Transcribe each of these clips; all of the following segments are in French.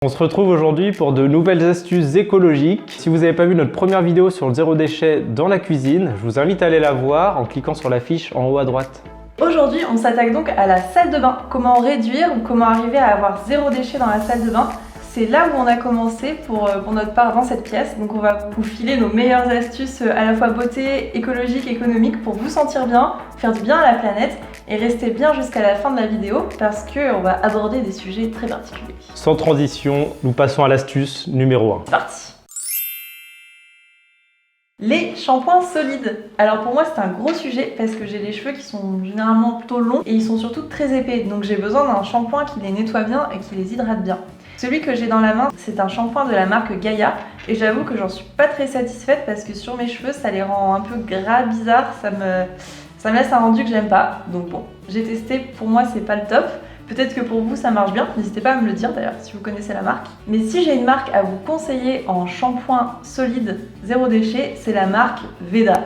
On se retrouve aujourd'hui pour de nouvelles astuces écologiques. Si vous n'avez pas vu notre première vidéo sur le zéro déchet dans la cuisine, je vous invite à aller la voir en cliquant sur la fiche en haut à droite. Aujourd'hui, on s'attaque donc à la salle de bain. Comment réduire ou comment arriver à avoir zéro déchet dans la salle de bain. C'est là où on a commencé pour notre part dans cette pièce. Donc on va vous filer nos meilleures astuces à la fois beauté, écologique, économique pour vous sentir bien, faire du bien à la planète et rester bien jusqu'à la fin de la vidéo parce qu'on va aborder des sujets très particuliers. Sans transition, nous passons à l'astuce numéro 1. C'est parti! Les shampoings solides. Alors pour moi c'est un gros sujet parce que j'ai les cheveux qui sont généralement plutôt longs et ils sont surtout très épais. Donc j'ai besoin d'un shampoing qui les nettoie bien et qui les hydrate bien. Celui que j'ai dans la main, c'est un shampoing de la marque Gaia et j'avoue que j'en suis pas très satisfaite parce que sur mes cheveux ça les rend un peu gras, bizarres, ça me laisse un rendu que j'aime pas. Donc bon, j'ai testé, pour moi c'est pas le top. Peut-être que pour vous ça marche bien, n'hésitez pas à me le dire d'ailleurs si vous connaissez la marque. Mais si j'ai une marque à vous conseiller en shampoing solide zéro déchet, c'est la marque Veda.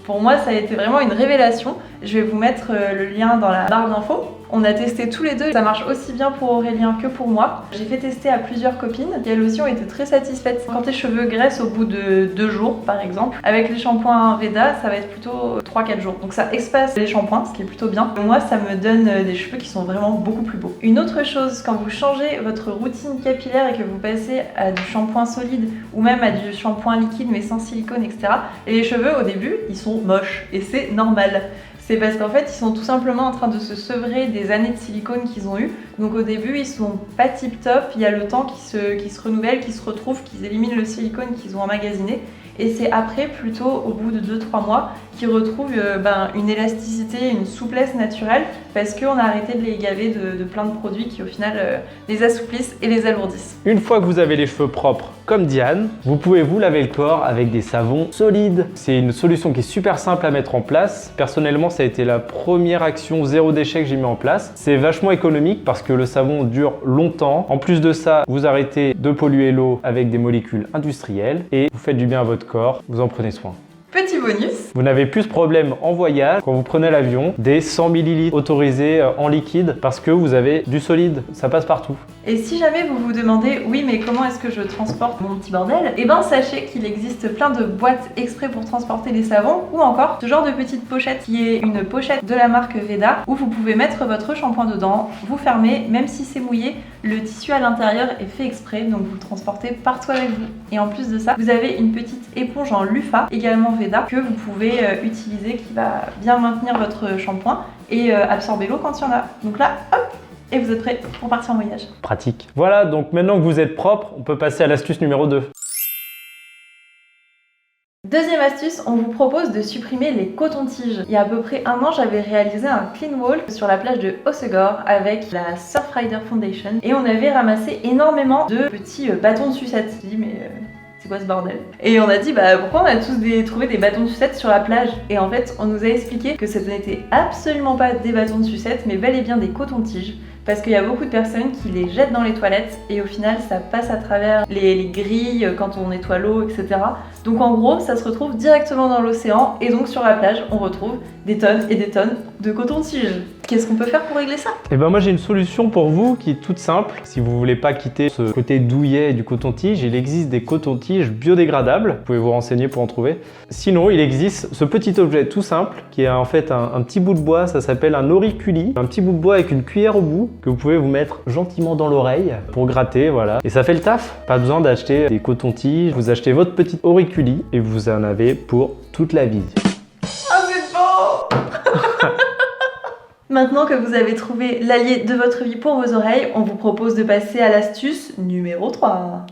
Pour moi ça a été vraiment une révélation. Je vais vous mettre le lien dans la barre d'infos. On a testé tous les deux, ça marche aussi bien pour Aurélien que pour moi. J'ai fait tester à plusieurs copines et elles aussi ont été très satisfaites. Quand tes cheveux graissent au bout de 2 jours par exemple, avec les shampoings Veda, ça va être plutôt 3-4 jours. Donc ça espace les shampoings, ce qui est plutôt bien. Moi, ça me donne des cheveux qui sont vraiment beaucoup plus beaux. Une autre chose, quand vous changez votre routine capillaire et que vous passez à du shampoing solide ou même à du shampoing liquide mais sans silicone, etc., et les cheveux au début, ils sont moches et c'est normal. C'est parce qu'en fait, ils sont tout simplement en train de se sevrer des années de silicone qu'ils ont eu. Donc au début, ils sont pas tip top, il y a le temps qui se renouvelle, qui se retrouve, qu'ils éliminent le silicone qu'ils ont emmagasiné. Et c'est après, plutôt au bout de 2-3 mois, qu'ils retrouvent une élasticité, une souplesse naturelle parce qu'on a arrêté de les gaver de plein de produits qui au final les assouplissent et les alourdissent. Une fois que vous avez les cheveux propres comme Diane, vous pouvez vous laver le corps avec des savons solides. C'est une solution qui est super simple à mettre en place. Personnellement, ça a été la première action zéro déchet que j'ai mis en place. C'est vachement économique parce que le savon dure longtemps. En plus de ça, vous arrêtez de polluer l'eau avec des molécules industrielles et vous faites du bien à votre corps, vous en prenez soin. Petit bonus, vous n'avez plus ce problème en voyage quand vous prenez l'avion, des 100 ml autorisés en liquide parce que vous avez du solide, ça passe partout. Et si jamais vous vous demandez, oui mais comment est-ce que je transporte mon petit bordel? Eh ben sachez qu'il existe plein de boîtes exprès pour transporter les savons ou encore ce genre de petite pochette qui est une pochette de la marque Veda où vous pouvez mettre votre shampoing dedans, vous fermez, même si c'est mouillé, le tissu à l'intérieur est fait exprès donc vous le transportez partout avec vous. Et en plus de ça, vous avez une petite éponge en Lufa, également Veda, que vous pouvez utiliser qui va bien maintenir votre shampoing et absorber l'eau quand il y en a. Donc là, hop! Et vous êtes prêts pour partir en voyage. Pratique. Voilà, donc maintenant que vous êtes propre, on peut passer à l'astuce numéro 2. Deuxième astuce, on vous propose de supprimer les cotons-tiges. Il y a à peu près 1 an, j'avais réalisé un clean wall sur la plage de Hossegor avec la Surfrider Foundation et on avait ramassé énormément de petits bâtons de sucette. Je me dis mais c'est quoi ce bordel? Et on a dit pourquoi on a tous trouvé des bâtons de sucette sur la plage? Et en fait on nous a expliqué que ce n'était absolument pas des bâtons de sucette mais bel et bien des cotons-tiges. Parce qu'il y a beaucoup de personnes qui les jettent dans les toilettes et au final ça passe à travers les grilles quand on nettoie l'eau, etc. Donc en gros ça se retrouve directement dans l'océan et donc sur la plage on retrouve des tonnes et des tonnes de coton-tige. Qu'est-ce qu'on peut faire pour régler ça? Eh ben moi j'ai une solution pour vous qui est toute simple. Si vous voulez pas quitter ce côté douillet du coton-tige, il existe des cotons-tiges biodégradables. Vous pouvez vous renseigner pour en trouver. Sinon il existe ce petit objet tout simple qui est en fait un petit bout de bois, ça s'appelle un auriculi. Un petit bout de bois avec une cuillère au bout que vous pouvez vous mettre gentiment dans l'oreille pour gratter, voilà. Et ça fait le taf. Pas besoin d'acheter des cotons-tiges. Vous achetez votre petit auriculi et vous en avez pour toute la vie. Ah c'est beau! Maintenant que vous avez trouvé l'allié de votre vie pour vos oreilles, on vous propose de passer à l'astuce numéro 3.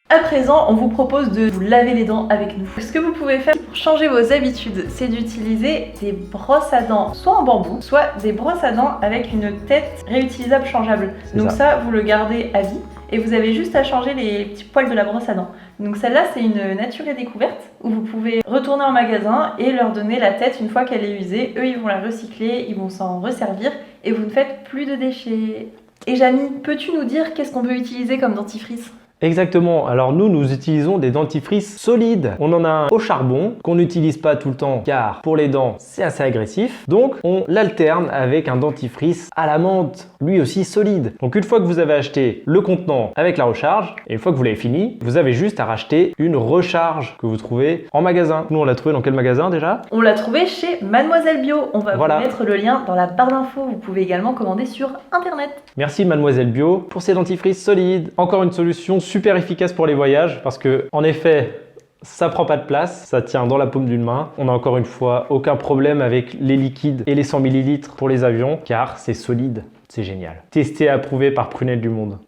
À présent, on vous propose de vous laver les dents avec nous. Ce que vous pouvez faire pour changer vos habitudes, c'est d'utiliser des brosses à dents, soit en bambou, soit des brosses à dents avec une tête réutilisable changeable. Donc ça, vous le gardez à vie et vous avez juste à changer les petits poils de la brosse à dents. Donc celle-là, c'est une nature et découverte où vous pouvez retourner en magasin et leur donner la tête une fois qu'elle est usée. Eux, ils vont la recycler, ils vont s'en resservir et vous ne faites plus de déchets. Et Jamy, peux-tu nous dire qu'est-ce qu'on peut utiliser comme dentifrice? Exactement, alors nous utilisons des dentifrices solides. On en a un au charbon qu'on n'utilise pas tout le temps car pour les dents c'est assez agressif. Donc on l'alterne avec un dentifrice à la menthe, lui aussi solide. Donc une fois que vous avez acheté le contenant avec la recharge, et une fois que vous l'avez fini, vous avez juste à racheter une recharge que vous trouvez en magasin. Nous on l'a trouvé dans quel magasin déjà? On l'a trouvé chez Mademoiselle Bio. On va Voilà. vous mettre le lien dans la barre d'infos. Vous pouvez également commander sur internet. Merci Mademoiselle Bio pour ces dentifrices solides. Encore une solution super efficace pour les voyages parce que en effet, ça prend pas de place, ça tient dans la paume d'une main. On a encore une fois aucun problème avec les liquides et les 100 ml pour les avions car c'est solide, c'est génial. Testé et approuvé par Prunelle du Monde.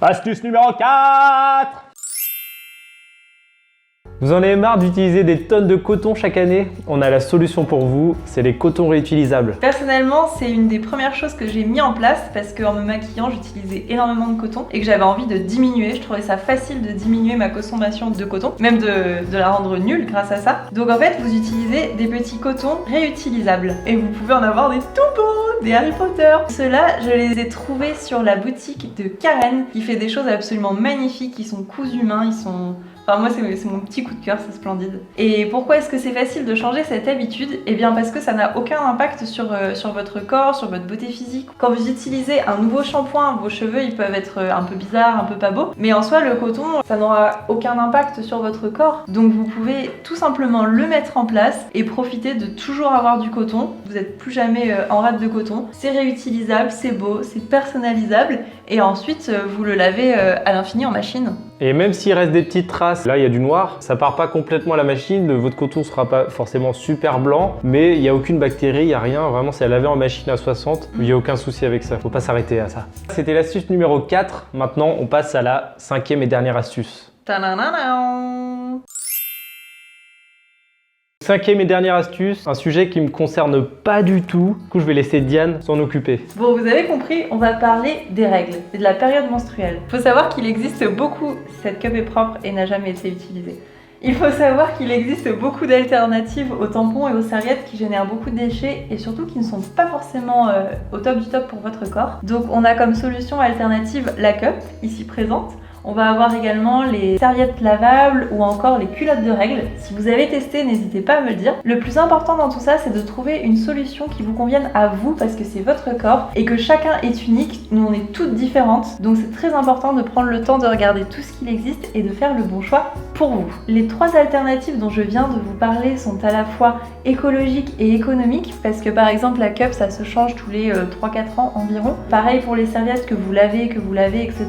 Astuce numéro 4. Vous en avez marre d'utiliser des tonnes de coton chaque année? On a la solution pour vous, c'est les cotons réutilisables. Personnellement, c'est une des premières choses que j'ai mis en place parce qu'en me maquillant, j'utilisais énormément de coton et que j'avais envie de diminuer. Je trouvais ça facile de diminuer ma consommation de coton, même de la rendre nulle grâce à ça. Donc en fait, vous utilisez des petits cotons réutilisables et vous pouvez en avoir des tout beaux, des Harry Potter. Ceux-là, je les ai trouvés sur la boutique de Karen qui fait des choses absolument magnifiques. Ils sont cousus main, ils sont... Enfin moi c'est mon petit coup de cœur, c'est splendide. Et pourquoi est-ce que c'est facile de changer cette habitude? Eh bien parce que ça n'a aucun impact sur votre corps, sur votre beauté physique. Quand vous utilisez un nouveau shampoing, vos cheveux ils peuvent être un peu bizarres, un peu pas beaux. Mais en soi le coton, ça n'aura aucun impact sur votre corps. Donc vous pouvez tout simplement le mettre en place et profiter de toujours avoir du coton. Vous n'êtes plus jamais en rate de coton. C'est réutilisable, c'est beau, c'est personnalisable. Et ensuite vous le lavez à l'infini en machine. Et même s'il reste des petites traces, là il y a du noir, ça part pas complètement à la machine, votre coton sera pas forcément super blanc, mais il n'y a aucune bactérie, il n'y a rien, vraiment c'est à laver en machine à 60, il n'y a aucun souci avec ça, faut pas s'arrêter à ça. C'était l'astuce numéro 4, maintenant on passe à la 5e et dernière astuce. Ta-na-na-na. 5e et dernière astuce, un sujet qui me concerne pas du tout, du coup je vais laisser Diane s'en occuper. Bon, vous avez compris, on va parler des règles et de la période menstruelle. Il faut savoir qu'il existe beaucoup, cette cup est propre et n'a jamais été utilisée. Il faut savoir qu'il existe beaucoup d'alternatives aux tampons et aux serviettes qui génèrent beaucoup de déchets et surtout qui ne sont pas forcément au top du top pour votre corps. Donc on a comme solution alternative la cup, ici présente. On va avoir également les serviettes lavables ou encore les culottes de règles. Si vous avez testé, n'hésitez pas à me le dire. Le plus important dans tout ça, c'est de trouver une solution qui vous convienne à vous parce que c'est votre corps et que chacun est unique. Nous, on est toutes différentes. Donc c'est très important de prendre le temps de regarder tout ce qu'il existe et de faire le bon choix pour vous. Les 3 alternatives dont je viens de vous parler sont à la fois écologiques et économiques parce que par exemple la cup, ça se change tous les 3-4 ans environ. Pareil pour les serviettes que vous lavez, etc.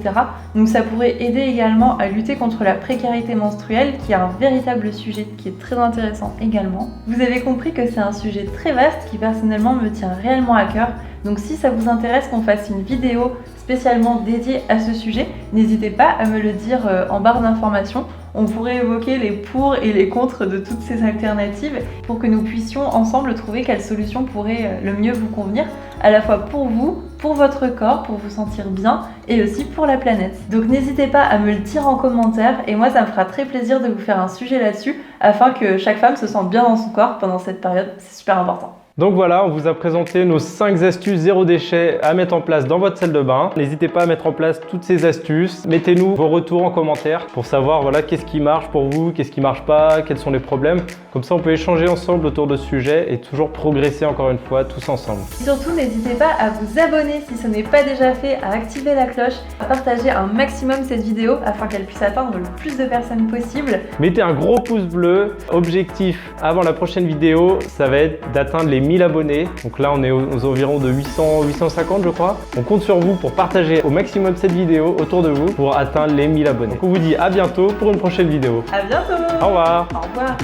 Donc ça pourrait aider également à lutter contre la précarité menstruelle qui est un véritable sujet qui est très intéressant également. Vous avez compris que c'est un sujet très vaste qui personnellement me tient réellement à cœur. Donc si ça vous intéresse qu'on fasse une vidéo spécialement dédiée à ce sujet, n'hésitez pas à me le dire en barre d'informations. On pourrait évoquer les pour et les contre de toutes ces alternatives pour que nous puissions ensemble trouver quelle solution pourrait le mieux vous convenir, à la fois pour vous, pour votre corps, pour vous sentir bien et aussi pour la planète. Donc n'hésitez pas à me le dire en commentaire et moi ça me fera très plaisir de vous faire un sujet là-dessus afin que chaque femme se sente bien dans son corps pendant cette période, c'est super important. Donc voilà, on vous a présenté nos 5 astuces zéro déchet à mettre en place dans votre salle de bain. N'hésitez pas à mettre en place toutes ces astuces. Mettez-nous vos retours en commentaire pour savoir voilà, qu'est-ce qui marche pour vous, qu'est-ce qui marche pas, quels sont les problèmes. Comme ça, on peut échanger ensemble autour de ce sujet et toujours progresser encore une fois tous ensemble. Surtout, n'hésitez pas à vous abonner si ce n'est pas déjà fait, à activer la cloche, à partager un maximum cette vidéo afin qu'elle puisse atteindre le plus de personnes possible. Mettez un gros pouce bleu. Objectif avant la prochaine vidéo, ça va être d'atteindre les 1000 abonnés. Donc là, on est aux environs de 850, je crois. On compte sur vous pour partager au maximum cette vidéo autour de vous pour atteindre les 1000 abonnés. Donc on vous dit à bientôt pour une prochaine vidéo. À bientôt. Au revoir. Au revoir.